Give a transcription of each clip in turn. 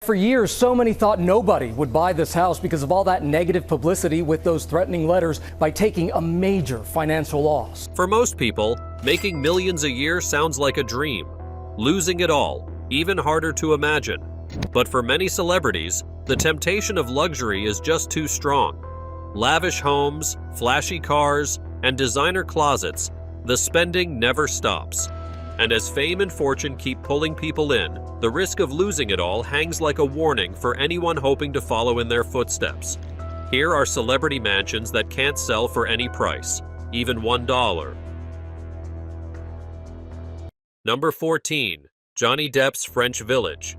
For years, so many thought nobody would buy this house because of all that negative publicity with those threatening letters by taking a major financial loss. For most people, making millions a year sounds like a dream. Losing it all, even harder to imagine. But for many celebrities, the temptation of luxury is just too strong. Lavish homes, flashy cars, and designer closets, the spending never stops. And as fame and fortune keep pulling people in, the risk of losing it all hangs like a warning for anyone hoping to follow in their footsteps. Here are celebrity mansions that can't sell for any price, even $1. Number 14. Johnny Depp's French Village.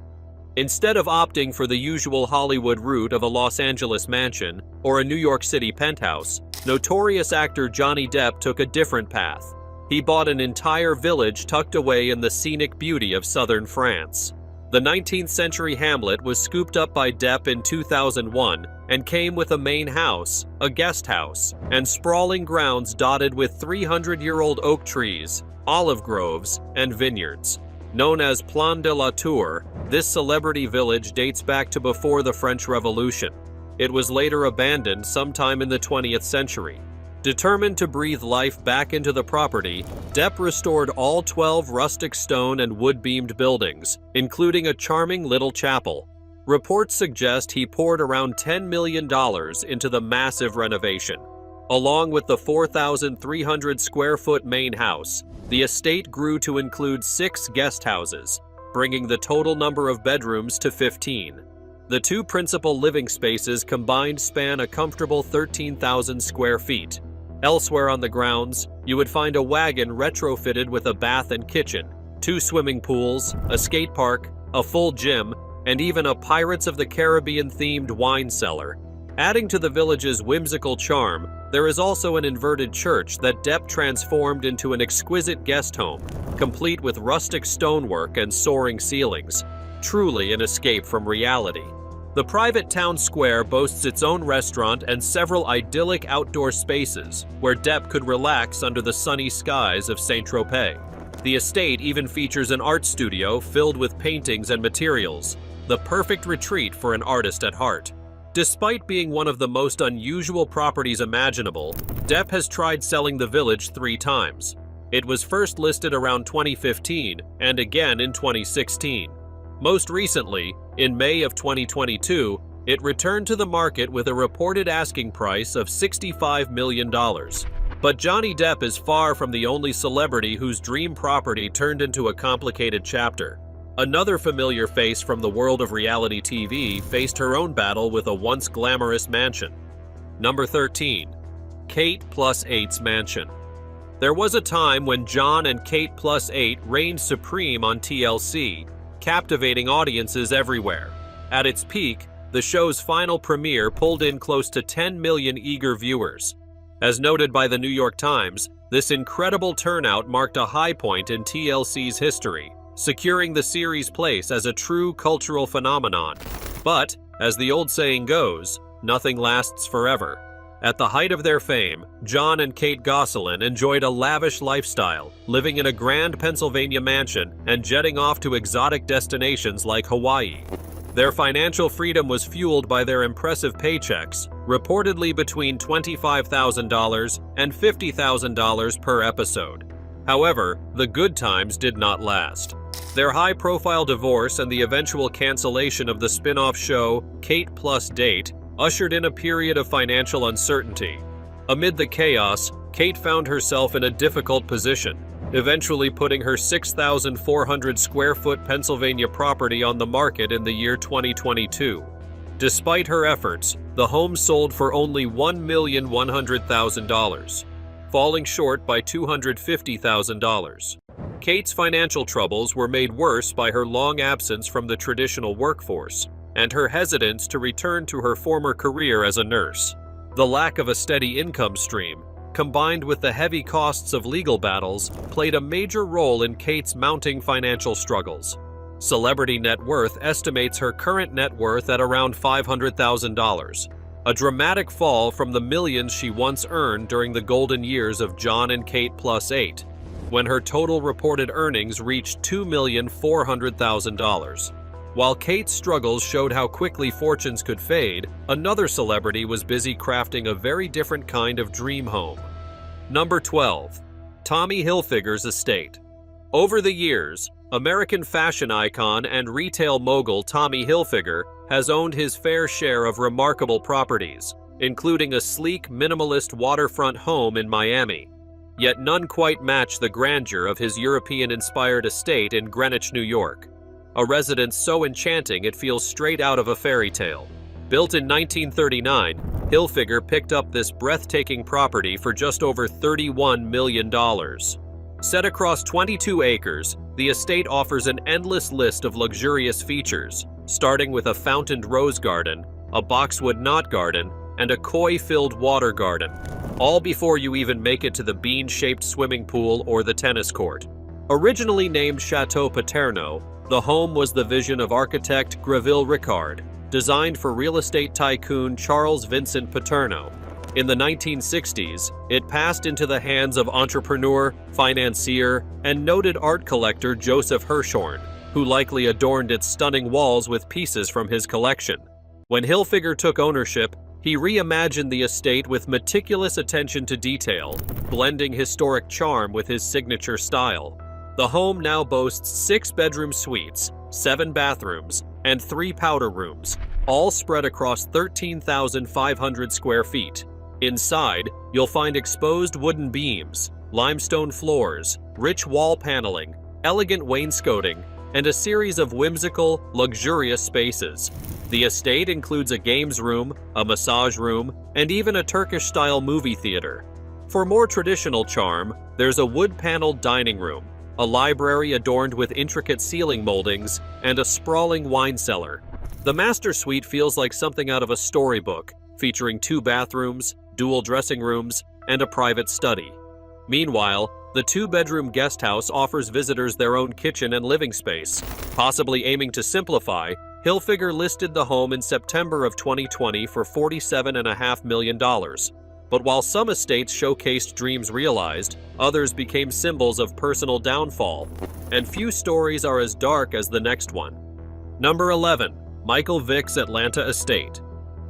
Instead of opting for the usual Hollywood route of a Los Angeles mansion or a New York City penthouse, notorious actor Johnny Depp took a different path. He bought an entire village tucked away in the scenic beauty of southern France. The 19th century hamlet was scooped up by Depp in 2001 and came with a main house, a guest house, and sprawling grounds dotted with 300-year-old oak trees, olive groves, and vineyards. Known as Plan de la Tour, this celebrity village dates back to before the French Revolution. It was later abandoned sometime in the 20th century. Determined to breathe life back into the property, Depp restored all 12 rustic stone and wood-beamed buildings, including a charming little chapel. Reports suggest he poured around $10 million into the massive renovation. Along with the 4,300 square foot main house, the estate grew to include 6 guest houses, bringing the total number of bedrooms to 15. The 2 principal living spaces combined span a comfortable 13,000 square feet. Elsewhere on the grounds, you would find a wagon retrofitted with a bath and kitchen, 2 swimming pools, a skate park, a full gym, and even a Pirates of the Caribbean-themed wine cellar. Adding to the village's whimsical charm, there is also an inverted church that Depp transformed into an exquisite guest home, complete with rustic stonework and soaring ceilings. Truly an escape from reality. The private town square boasts its own restaurant and several idyllic outdoor spaces where Depp could relax under the sunny skies of Saint-Tropez. The estate even features an art studio filled with paintings and materials, the perfect retreat for an artist at heart. Despite being one of the most unusual properties imaginable, Depp has tried selling the village 3 times. It was first listed around 2015 and again in 2016. Most recently, in May of 2022, it returned to the market with a reported asking price of $65 million. But Johnny Depp is far from the only celebrity whose dream property turned into a complicated chapter. Another familiar face from the world of reality TV faced her own battle with a once glamorous mansion. Number 13. Kate plus 8's mansion. There was a time when John and Kate plus 8 reigned supreme on TLC, captivating audiences everywhere. At its peak, the show's final premiere pulled in close to 10 million eager viewers. As noted by the New York Times, this incredible turnout marked a high point in TLC's history, securing the series' place as a true cultural phenomenon. But, as the old saying goes, nothing lasts forever. At the height of their fame, John and Kate Gosselin enjoyed a lavish lifestyle, living in a grand Pennsylvania mansion and jetting off to exotic destinations like Hawaii. Their financial freedom was fueled by their impressive paychecks, reportedly between $25,000 and $50,000 per episode. However, the good times did not last. Their high-profile divorce and the eventual cancellation of the spin-off show Kate Plus Date ushered in a period of financial uncertainty. Amid the chaos, Kate found herself in a difficult position, eventually putting her 6,400 square foot Pennsylvania property on the market in the year 2022. Despite her efforts, the home sold for only $1,100,000, falling short by $250,000. Kate's financial troubles were made worse by her long absence from the traditional workforce and her hesitance to return to her former career as a nurse. The lack of a steady income stream, combined with the heavy costs of legal battles, played a major role in Kate's mounting financial struggles. Celebrity Net Worth estimates her current net worth at around $500,000, a dramatic fall from the millions she once earned during the golden years of John and Kate Plus 8, when her total reported earnings reached $2,400,000. While Kate's struggles showed how quickly fortunes could fade, another celebrity was busy crafting a very different kind of dream home. Number 12. Tommy Hilfiger's estate. Over the years, American fashion icon and retail mogul Tommy Hilfiger has owned his fair share of remarkable properties, including a sleek, minimalist waterfront home in Miami. Yet none quite match the grandeur of his European-inspired estate in Greenwich, New York. A residence so enchanting it feels straight out of a fairy tale. Built in 1939, Hilfiger picked up this breathtaking property for just over $31 million. Set across 22 acres, the estate offers an endless list of luxurious features, starting with a fountained rose garden, a boxwood knot garden, and a koi-filled water garden, all before you even make it to the bean-shaped swimming pool or the tennis court. Originally named Chateau Paterno, the home was the vision of architect Greville Ricard, designed for real estate tycoon Charles Vincent Paterno. In the 1960s, it passed into the hands of entrepreneur, financier, and noted art collector Joseph Hirshhorn, who likely adorned its stunning walls with pieces from his collection. When Hilfiger took ownership, he reimagined the estate with meticulous attention to detail, blending historic charm with his signature style. The home now boasts 6 bedroom suites, 7 bathrooms, and 3 powder rooms, all spread across 13,500 square feet. Inside, you'll find exposed wooden beams, limestone floors, rich wall paneling, elegant wainscoting, and a series of whimsical, luxurious spaces. The estate includes a games room, a massage room, and even a Turkish-style movie theater. For more traditional charm, there's a wood-paneled dining room, a library adorned with intricate ceiling moldings, and a sprawling wine cellar. The master suite feels like something out of a storybook, featuring 2 bathrooms, dual dressing rooms, and a private study. Meanwhile, the 2-bedroom guest house offers visitors their own kitchen and living space. Possibly aiming to simplify, Hilfiger listed the home in September of 2020 for $47.5 million. But while some estates showcased dreams realized, others became symbols of personal downfall, and few stories are as dark as the next one. Number 11. Michael Vick's Atlanta estate.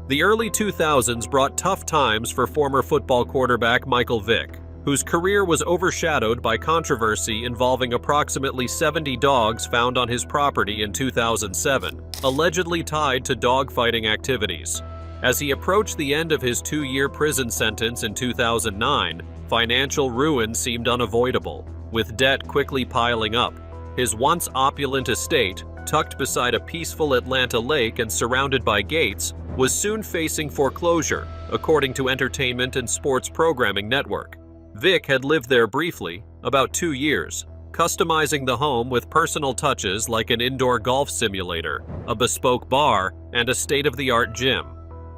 The early 2000s brought tough times for former football quarterback Michael Vick, whose career was overshadowed by controversy involving approximately 70 dogs found on his property in 2007, allegedly tied to dogfighting activities. As he approached the end of his 2-year prison sentence in 2009, financial ruin seemed unavoidable, with debt quickly piling up. His once opulent estate, tucked beside a peaceful Atlanta lake and surrounded by gates, was soon facing foreclosure, according to Entertainment and Sports Programming Network. Vick had lived there briefly, about 2 years, customizing the home with personal touches like an indoor golf simulator, a bespoke bar, and a state-of-the-art gym.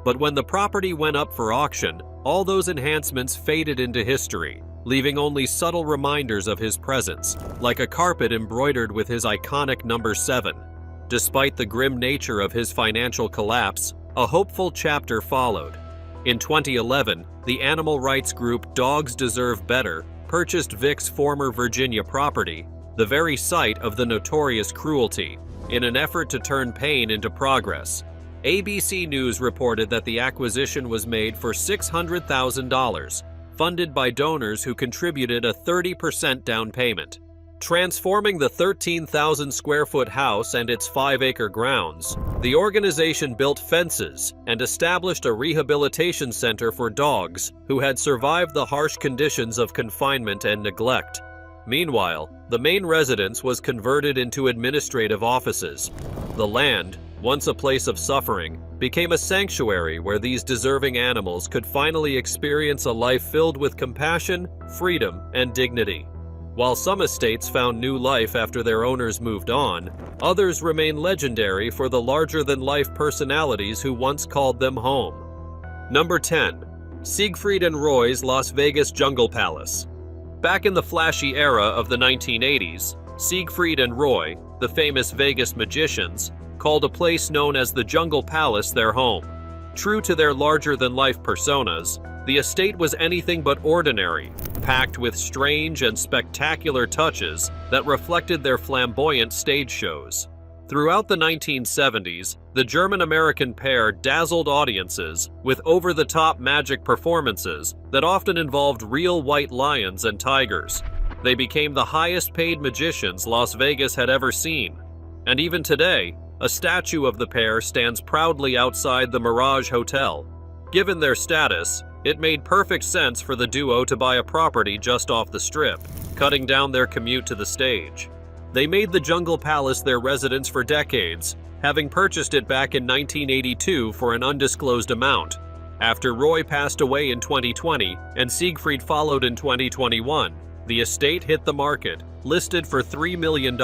But when the property went up for auction, all those enhancements faded into history, leaving only subtle reminders of his presence, like a carpet embroidered with his iconic number 7. Despite the grim nature of his financial collapse, a hopeful chapter followed. In 2011, the animal rights group Dogs Deserve Better purchased Vick's former Virginia property, the very site of the notorious cruelty, in an effort to turn pain into progress. ABC News reported that the acquisition was made for $600,000, funded by donors who contributed a 30% down payment. Transforming the 13,000-square-foot house and its 5-acre grounds, the organization built fences and established a rehabilitation center for dogs who had survived the harsh conditions of confinement and neglect. Meanwhile, the main residence was converted into administrative offices. The land, once a place of suffering, became a sanctuary where these deserving animals could finally experience a life filled with compassion, freedom, and dignity. While some estates found new life after their owners moved on, others remain legendary for the larger-than-life personalities who once called them home. Number 10. Siegfried and Roy's Las Vegas Jungle Palace. Back in the flashy era of the 1980s, Siegfried and Roy, the famous Vegas magicians, called a place known as the Jungle Palace their home. True to their larger-than-life personas, the estate was anything but ordinary, packed with strange and spectacular touches that reflected their flamboyant stage shows. Throughout the 1970s, the German-American pair dazzled audiences with over-the-top magic performances that often involved real white lions and tigers. They became the highest-paid magicians Las Vegas had ever seen. And even today, a statue of the pair stands proudly outside the Mirage Hotel. Given their status, it made perfect sense for the duo to buy a property just off the Strip, cutting down their commute to the stage. They made the Jungle Palace their residence for decades, having purchased it back in 1982 for an undisclosed amount. After Roy passed away in 2020 and Siegfried followed in 2021, the estate hit the market, listed for $3 million.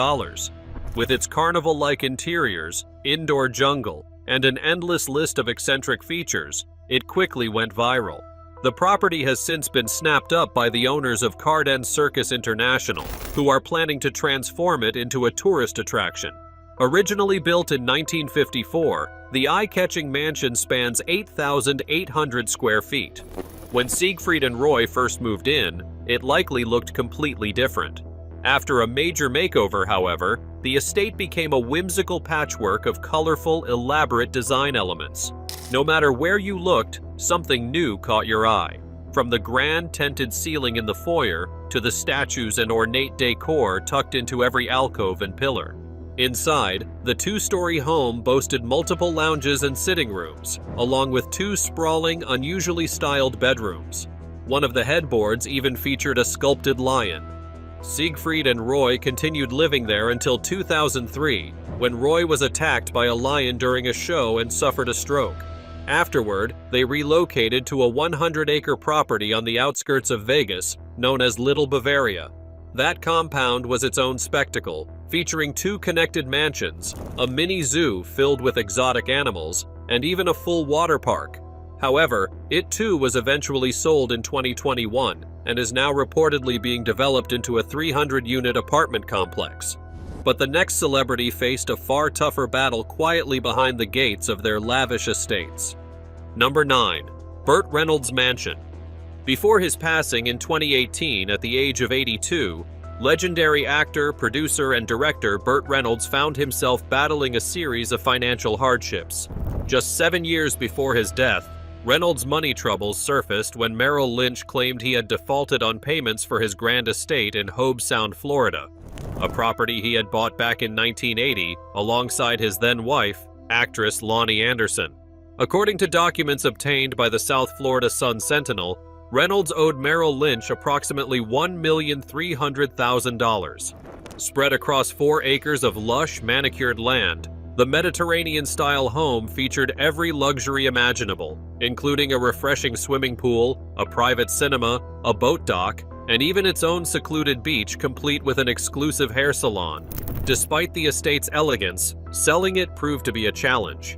With its carnival-like interiors, indoor jungle, and an endless list of eccentric features, it quickly went viral. The property has since been snapped up by the owners of Carden Circus International, who are planning to transform it into a tourist attraction. Originally built in 1954, the eye-catching mansion spans 8,800 square feet. When Siegfried and Roy first moved in, it likely looked completely different. After a major makeover, however, the estate became a whimsical patchwork of colorful, elaborate design elements. No matter where you looked, something new caught your eye. From the grand tented ceiling in the foyer to the statues and ornate decor tucked into every alcove and pillar. Inside, the two-story home boasted multiple lounges and sitting rooms, along with two sprawling, unusually styled bedrooms. One of the headboards even featured a sculpted lion. Siegfried and Roy continued living there until 2003, when Roy was attacked by a lion during a show and suffered a stroke. Afterward, they relocated to a 100-acre property on the outskirts of Vegas, known as Little Bavaria. That compound was its own spectacle, featuring two connected mansions, a mini zoo filled with exotic animals, and even a full water park. However, it too was eventually sold in 2021 and is now reportedly being developed into a 300-unit apartment complex. But the next celebrity faced a far tougher battle quietly behind the gates of their lavish estates. Number 9. Bert Reynolds' Mansion. Before his passing in 2018 at the age of 82, legendary actor, producer, and director Bert Reynolds found himself battling a series of financial hardships. Just 7 years before his death, Reynolds' money troubles surfaced when Merrill Lynch claimed he had defaulted on payments for his grand estate in Hobe Sound, Florida, a property he had bought back in 1980 alongside his then-wife, actress Lonnie Anderson. According to documents obtained by the South Florida Sun-Sentinel, Reynolds owed Merrill Lynch approximately $1,300,000. Spread across 4 acres of lush, manicured land, the Mediterranean-style home featured every luxury imaginable, including a refreshing swimming pool, a private cinema, a boat dock, and even its own secluded beach complete with an exclusive hair salon. Despite the estate's elegance, selling it proved to be a challenge.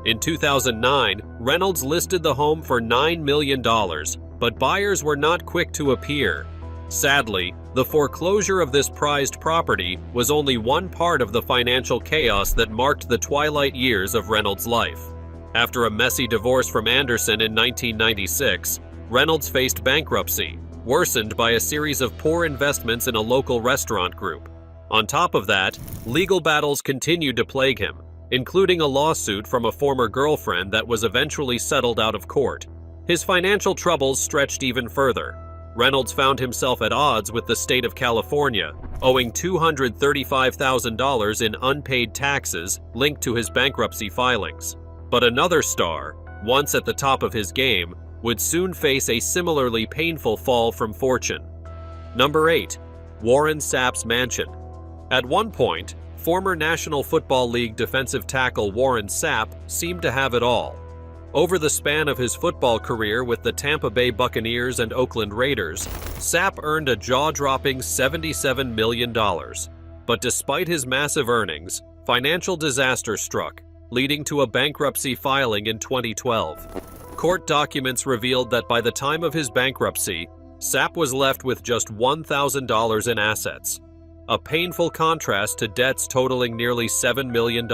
In 2009, Reynolds listed the home for $9 million, but buyers were not quick to appear. Sadly, the foreclosure of this prized property was only one part of the financial chaos that marked the twilight years of Reynolds' life. After a messy divorce from Anderson in 1996, Reynolds faced bankruptcy, worsened by a series of poor investments in a local restaurant group. On top of that, legal battles continued to plague him, including a lawsuit from a former girlfriend that was eventually settled out of court. His financial troubles stretched even further. Reynolds found himself at odds with the state of California, owing $235,000 in unpaid taxes linked to his bankruptcy filings. But another star, once at the top of his game, would soon face a similarly painful fall from fortune. Number 8. Warren Saps' Mansion. At one point, former National Football League defensive tackle Warren Sapp seemed to have it all. Over the span of his football career with the Tampa Bay Buccaneers and Oakland Raiders, Sapp earned a jaw-dropping $77 million. But despite his massive earnings, financial disaster struck, leading to a bankruptcy filing in 2012. Court documents revealed that by the time of his bankruptcy, Sapp was left with just $1,000 in assets, a painful contrast to debts totaling nearly $7 million.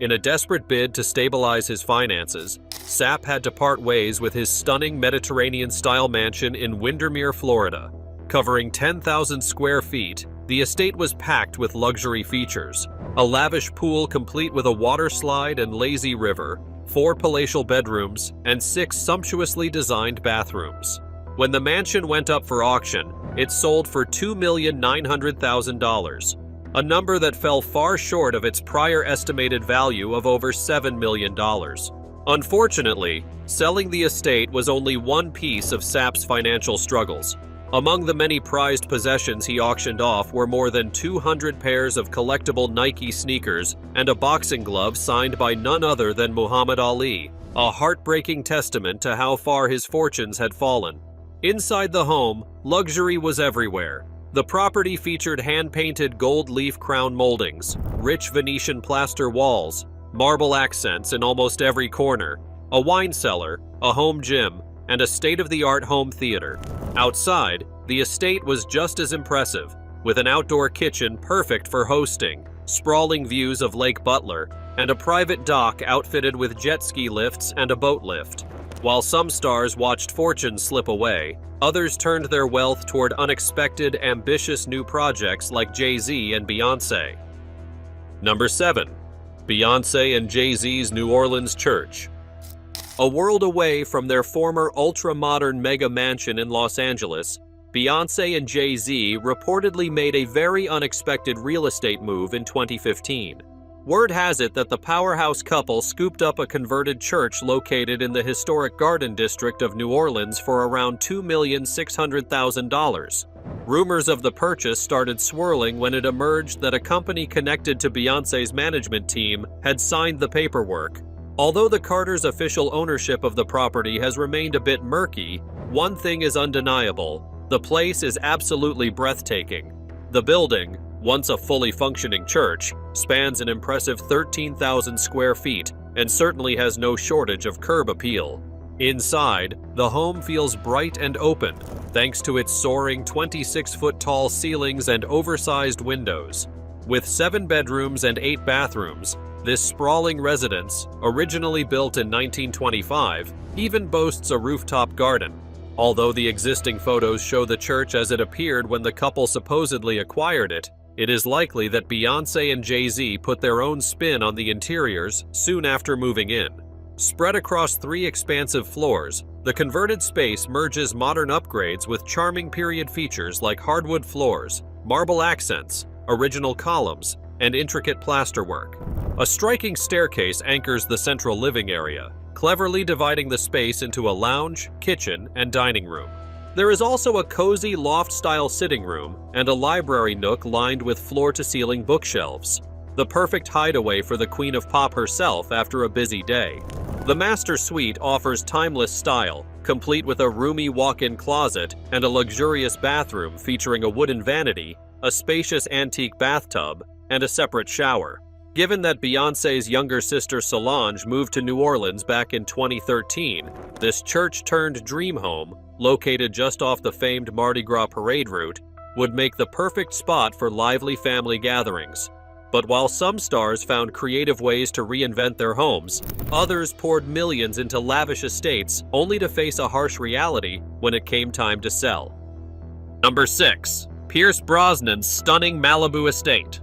In a desperate bid to stabilize his finances, Sapp had to part ways with his stunning Mediterranean-style mansion in Windermere, Florida. Covering 10,000 square feet, the estate was packed with luxury features. a lavish pool complete with a water slide and lazy river, 4 palatial bedrooms, and 6 sumptuously designed bathrooms. When the mansion went up for auction, it sold for $2,900,000, a number that fell far short of its prior estimated value of over $7 million. Unfortunately, selling the estate was only one piece of Saps' financial struggles. Among the many prized possessions he auctioned off were more than 200 pairs of collectible Nike sneakers and a boxing glove signed by none other than Muhammad Ali, a heartbreaking testament to how far his fortunes had fallen. Inside the home, luxury was everywhere. The property featured hand-painted gold leaf crown moldings, rich Venetian plaster walls, marble accents in almost every corner, a wine cellar, a home gym, and a state-of-the-art home theater. Outside, the estate was just as impressive, with an outdoor kitchen perfect for hosting, sprawling views of Lake Butler, and a private dock outfitted with jet ski lifts and a boat lift. While some stars watched fortunes slip away, others turned their wealth toward unexpected, ambitious new projects like Jay-Z and Beyonce. Number 7. Beyonce and Jay-Z's New Orleans church. A world away from their former ultra-modern mega mansion in Los Angeles, Beyonce and Jay-Z reportedly made a very unexpected real estate move in 2015. Word has it that the powerhouse couple scooped up a converted church located in the historic Garden District of New Orleans for around $2,600,000. Rumors of the purchase started swirling when it emerged that a company connected to Beyonce's management team had signed the paperwork. Although the Carters' official ownership of the property has remained a bit murky, one thing is undeniable: the place is absolutely breathtaking. The building, once a fully functioning church, spans an impressive 13,000 square feet and certainly has no shortage of curb appeal. Inside, the home feels bright and open, thanks to its soaring 26-foot-tall ceilings and oversized windows. With 7 bedrooms and 8 bathrooms, this sprawling residence, originally built in 1925, even boasts a rooftop garden. Although the existing photos show the church as it appeared when the couple supposedly acquired it, it is likely that Beyonce and Jay-Z put their own spin on the interiors soon after moving in. Spread across 3 expansive floors, the converted space merges modern upgrades with charming period features like hardwood floors, marble accents, original columns, and intricate plasterwork. A striking staircase anchors the central living area, cleverly dividing the space into a lounge, kitchen, and dining room. There is also a cozy loft-style sitting room and a library nook lined with floor-to-ceiling bookshelves, the perfect hideaway for the Queen of Pop herself after a busy day. The master suite offers timeless style, complete with a roomy walk-in closet and a luxurious bathroom featuring a wooden vanity, a spacious antique bathtub, and a separate shower. Given that Beyonce's younger sister Solange moved to New Orleans back in 2013, this church-turned-dream home, located just off the famed Mardi Gras parade route, would make the perfect spot for lively family gatherings. But while some stars found creative ways to reinvent their homes, others poured millions into lavish estates only to face a harsh reality when it came time to sell. Number 6. Pierce Brosnan's stunning Malibu estate.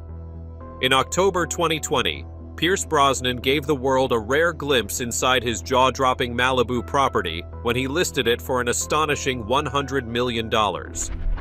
In October 2020, Pierce Brosnan gave the world a rare glimpse inside his jaw-dropping Malibu property when he listed it for an astonishing $100 million.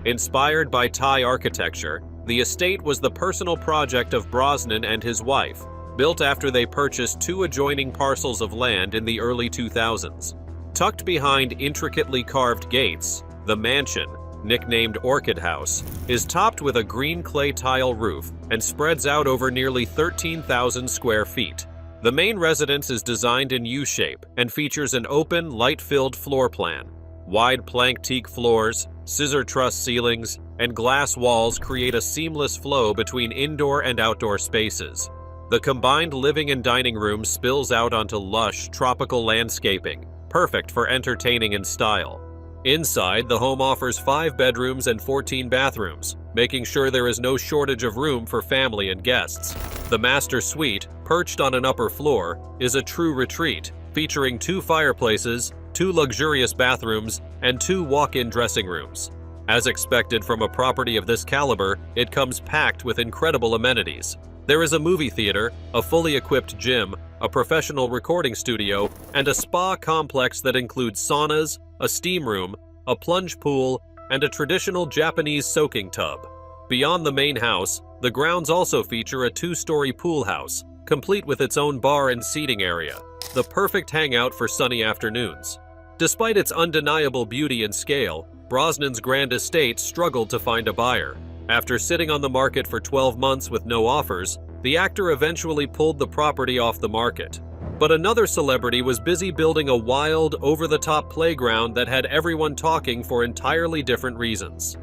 Inspired by Thai architecture, the estate was the personal project of Brosnan and his wife, built after they purchased 2 adjoining parcels of land in the early 2000s. Tucked behind intricately carved gates, the mansion, nicknamed Orchid House, is topped with a green clay tile roof and spreads out over nearly 13,000 square feet. The main residence is designed in U-shape and features an open, light-filled floor plan. Wide plank teak floors, scissor truss ceilings, and glass walls create a seamless flow between indoor and outdoor spaces. The combined living and dining room spills out onto lush, tropical landscaping, perfect for entertaining in style. Inside, the home offers 5 bedrooms and 14 bathrooms, making sure there is no shortage of room for family and guests. The master suite, perched on an upper floor, is a true retreat, featuring 2 fireplaces, 2 luxurious bathrooms, and 2 walk-in dressing rooms. As expected from a property of this caliber, it comes packed with incredible amenities. There is a movie theater, a fully equipped gym, a professional recording studio, and a spa complex that includes saunas, a steam room, a plunge pool, and a traditional Japanese soaking tub. Beyond the main house, the grounds also feature a 2-story pool house, complete with its own bar and seating area, the perfect hangout for sunny afternoons. Despite its undeniable beauty and scale, Brosnan's grand estate struggled to find a buyer. After sitting on the market for 12 months with no offers, the actor eventually pulled the property off the market. But another celebrity was busy building a wild, over-the-top playground that had everyone talking for entirely different reasons.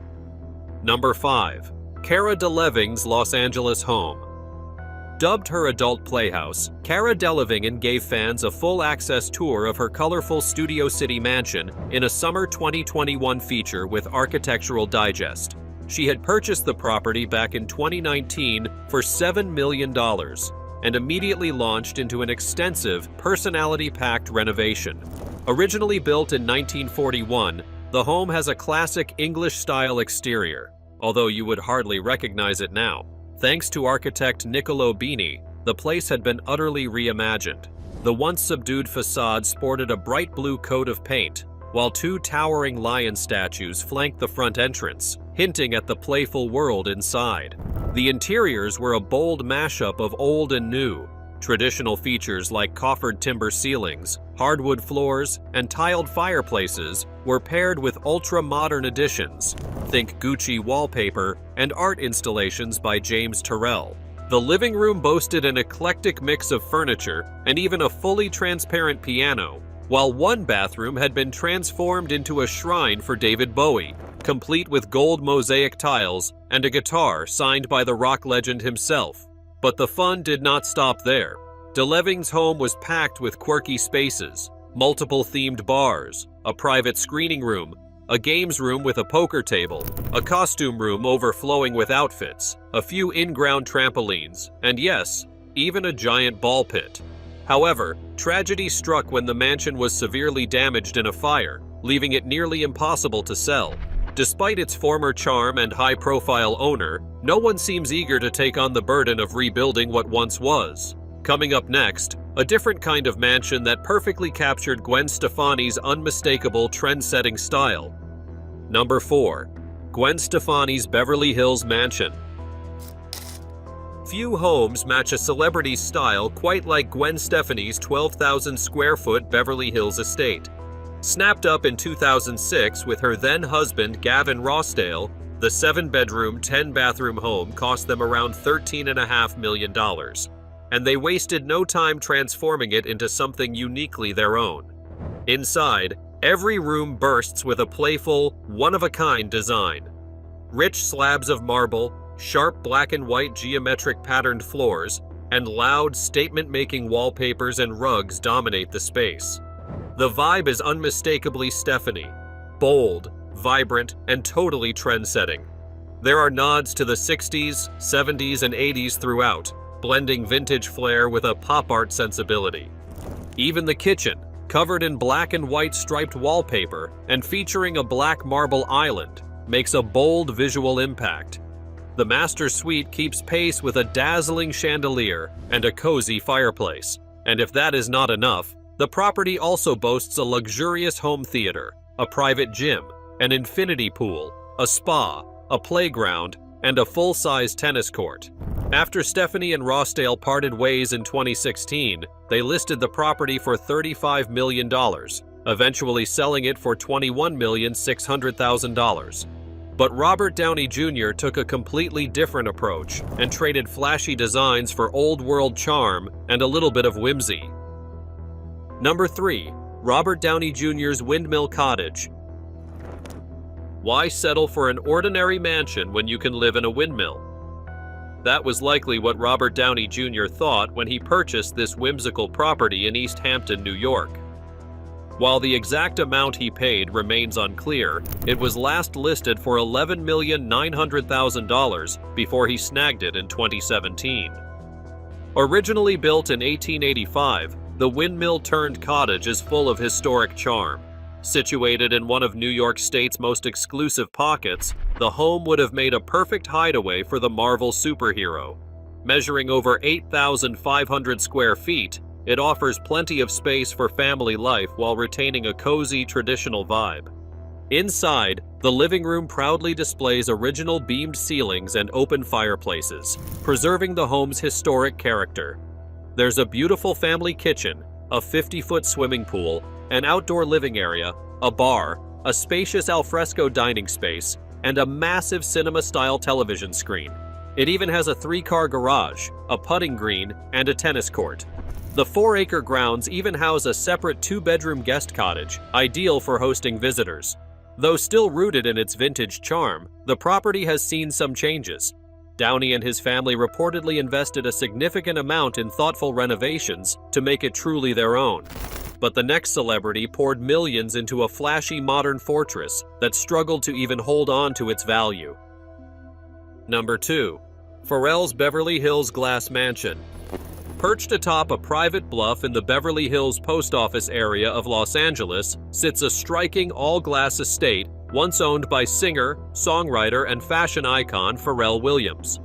Number 5. Cara Delevings Los Angeles home. Dubbed her adult playhouse, Cara Delevings gave fans a full-access tour of her colorful Studio City mansion in a summer 2021 feature with Architectural Digest. She had purchased the property back in 2019 for $7 million and immediately launched into an extensive, personality-packed renovation. Originally built in 1941, the home has a classic English-style exterior, although you would hardly recognize it now. Thanks to architect Niccolo Bini, the place had been utterly reimagined. The once subdued facade sported a bright blue coat of paint, while 2 towering lion statues flanked the front entrance, hinting at the playful world inside. The interiors were a bold mashup of old and new. Traditional features like coffered timber ceilings, hardwood floors, and tiled fireplaces were paired with ultra-modern additions. Think Gucci wallpaper and art installations by James Turrell. The living room boasted an eclectic mix of furniture and even a fully transparent piano, while one bathroom had been transformed into a shrine for David Bowie, complete with gold mosaic tiles and a guitar signed by the rock legend himself. But the fun did not stop there. Delevings' home was packed with quirky spaces, multiple themed bars, a private screening room, a games room with a poker table, a costume room overflowing with outfits, a few in-ground trampolines, and yes, even a giant ball pit. However, tragedy struck when the mansion was severely damaged in a fire, leaving it nearly impossible to sell. Despite its former charm and high-profile owner, no one seems eager to take on the burden of rebuilding what once was. Coming up next, a different kind of mansion that perfectly captured Gwen Stefanis' unmistakable trend-setting style. Number 4. Gwen Stefanis' Beverly Hills mansion. Few homes match a celebrity's style quite like Gwen Stefani's 12,000 square foot Beverly Hills estate. Snapped up in 2006 with her then-husband Gavin Rossdale, the 7-bedroom, 10-bathroom home cost them around $13.5 million, and they wasted no time transforming it into something uniquely their own. Inside, every room bursts with a playful, one-of-a-kind design. Rich slabs of marble, sharp black and white geometric patterned floors, and loud, statement-making wallpapers and rugs dominate the space. The vibe is unmistakably Stefani, bold, vibrant, and totally trend-setting. There are nods to the 60s, 70s, and 80s throughout, blending vintage flair with a pop art sensibility. Even the kitchen, covered in black and white striped wallpaper and featuring a black marble island, makes a bold visual impact. The master suite keeps pace with a dazzling chandelier and a cozy fireplace. And if that is not enough, the property also boasts a luxurious home theater, a private gym, an infinity pool, a spa, a playground, and a full-size tennis court. After Stefani and Rossdale parted ways in 2016, they listed the property for $35 million, eventually selling it for $21,600,000. But Robert Downey Jr. took a completely different approach and traded flashy designs for old-world charm and a little bit of whimsy. Number 3. Robert Downey Jr.'s Windmill Cottage. Why settle for an ordinary mansion when you can live in a windmill? That was likely what Robert Downey Jr. thought when he purchased this whimsical property in East Hampton, New York. While the exact amount he paid remains unclear, it was last listed for $11,900,000 before he snagged it in 2017. Originally built in 1885, the windmill-turned-cottage is full of historic charm. Situated in one of New York State's most exclusive pockets, the home would have made a perfect hideaway for the Marvel superhero. Measuring over 8,500 square feet, it offers plenty of space for family life while retaining a cozy, traditional vibe. Inside, the living room proudly displays original beamed ceilings and open fireplaces, preserving the home's historic character. There's a beautiful family kitchen, a 50-foot swimming pool, an outdoor living area, a bar, a spacious alfresco dining space, and a massive cinema-style television screen. It even has a 3-car garage, a putting green, and a tennis court. The 4-acre grounds even house a separate 2-bedroom guest cottage, ideal for hosting visitors. Though still rooted in its vintage charm, the property has seen some changes. Downey and his family reportedly invested a significant amount in thoughtful renovations to make it truly their own. But the next celebrity poured millions into a flashy modern fortress that struggled to even hold on to its value. Number 2. Pharrell's Beverly Hills Glass Mansion. Perched atop a private bluff in the Beverly Hills post office area of Los Angeles sits a striking all-glass estate once owned by singer, songwriter, and fashion icon Pharrell Williams.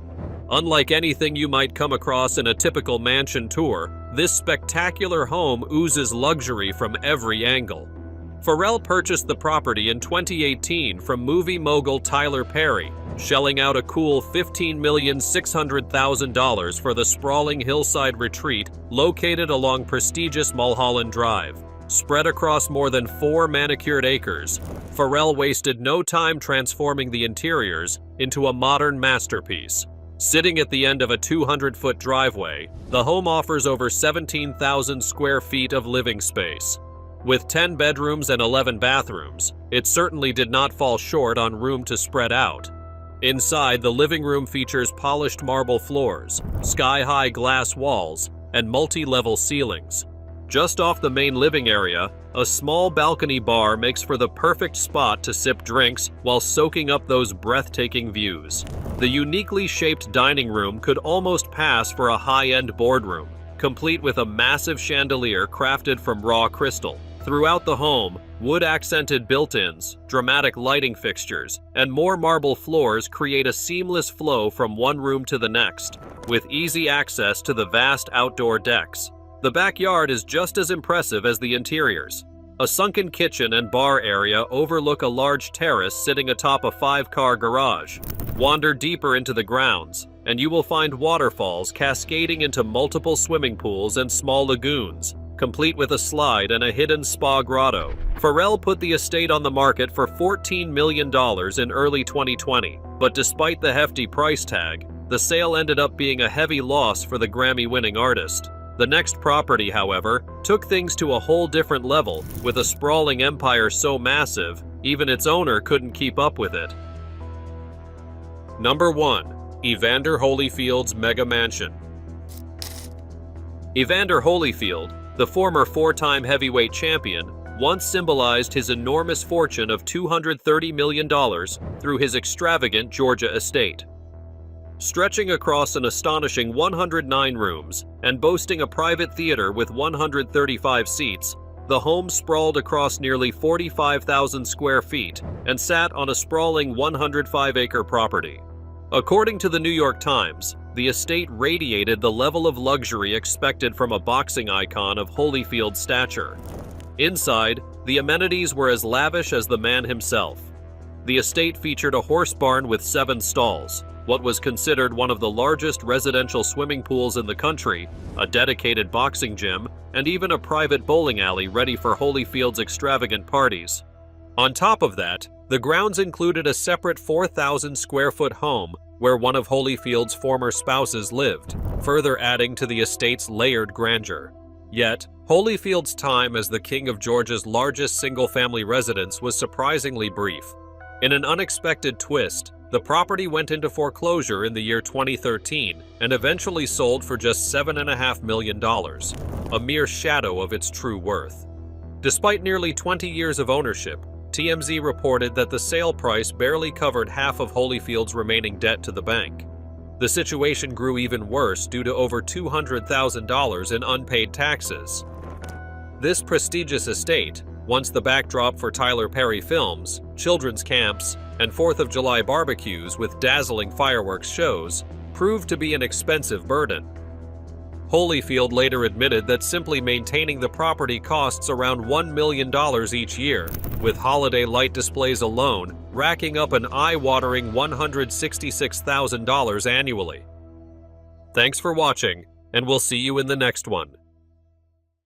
Unlike anything you might come across in a typical mansion tour, this spectacular home oozes luxury from every angle. Pharrell purchased the property in 2018 from movie mogul Tyler Perry, shelling out a cool $15,600,000 for the sprawling hillside retreat located along prestigious Mulholland Drive. Spread across more than 4 manicured acres, Pharrell wasted no time transforming the interiors into a modern masterpiece. Sitting at the end of a 200-foot driveway, the home offers over 17,000 square feet of living space. With 10 bedrooms and 11 bathrooms, it certainly did not fall short on room to spread out. Inside, the living room features polished marble floors, sky-high glass walls, and multi-level ceilings. Just off the main living area, a small balcony bar makes for the perfect spot to sip drinks while soaking up those breathtaking views. The uniquely shaped dining room could almost pass for a high-end boardroom, complete with a massive chandelier crafted from raw crystal. Throughout the home, wood-accented built-ins, dramatic lighting fixtures, and more marble floors create a seamless flow from one room to the next, with easy access to the vast outdoor decks. The backyard is just as impressive as the interiors. A sunken kitchen and bar area overlook a large terrace sitting atop a 5-car garage. Wander deeper into the grounds, and you will find waterfalls cascading into multiple swimming pools and small lagoons, complete with a slide and a hidden spa grotto. Pharrell put the estate on the market for $14 million in early 2020, but despite the hefty price tag, the sale ended up being a heavy loss for the Grammy-winning artist. The next property, however, took things to a whole different level, with a sprawling empire so massive, even its owner couldn't keep up with it. Number 1. Evander Holyfield's Mega Mansion. Evander Holyfield, the former 4-time heavyweight champion, once symbolized his enormous fortune of $230 million through his extravagant Georgia estate. Stretching across an astonishing 109 rooms and boasting a private theater with 135 seats, the home sprawled across nearly 45,000 square feet and sat on a sprawling 105-acre property. According to the New York Times, the estate radiated the level of luxury expected from a boxing icon of Holyfield's stature. Inside, the amenities were as lavish as the man himself. The estate featured a horse barn with 7 stalls, what was considered one of the largest residential swimming pools in the country, a dedicated boxing gym, and even a private bowling alley ready for Holyfield's extravagant parties. On top of that, the grounds included a separate 4,000-square-foot home where one of Holyfield's former spouses lived, further adding to the estate's layered grandeur. Yet, Holyfield's time as the king of Georgia's largest single-family residence was surprisingly brief. In an unexpected twist, the property went into foreclosure in the year 2013 and eventually sold for just $7.5 million, a mere shadow of its true worth. Despite nearly 20 years of ownership, TMZ reported that the sale price barely covered half of Holyfield's remaining debt to the bank. The situation grew even worse due to over $200,000 in unpaid taxes. This prestigious estate, once the backdrop for Tyler Perry films, children's camps, and 4th of July barbecues with dazzling fireworks shows, proved to be an expensive burden. Holyfield later admitted that simply maintaining the property costs around $1 million each year, with holiday light displays alone racking up an eye-watering $166,000 annually. Thanks for watching, and we'll see you in the next one.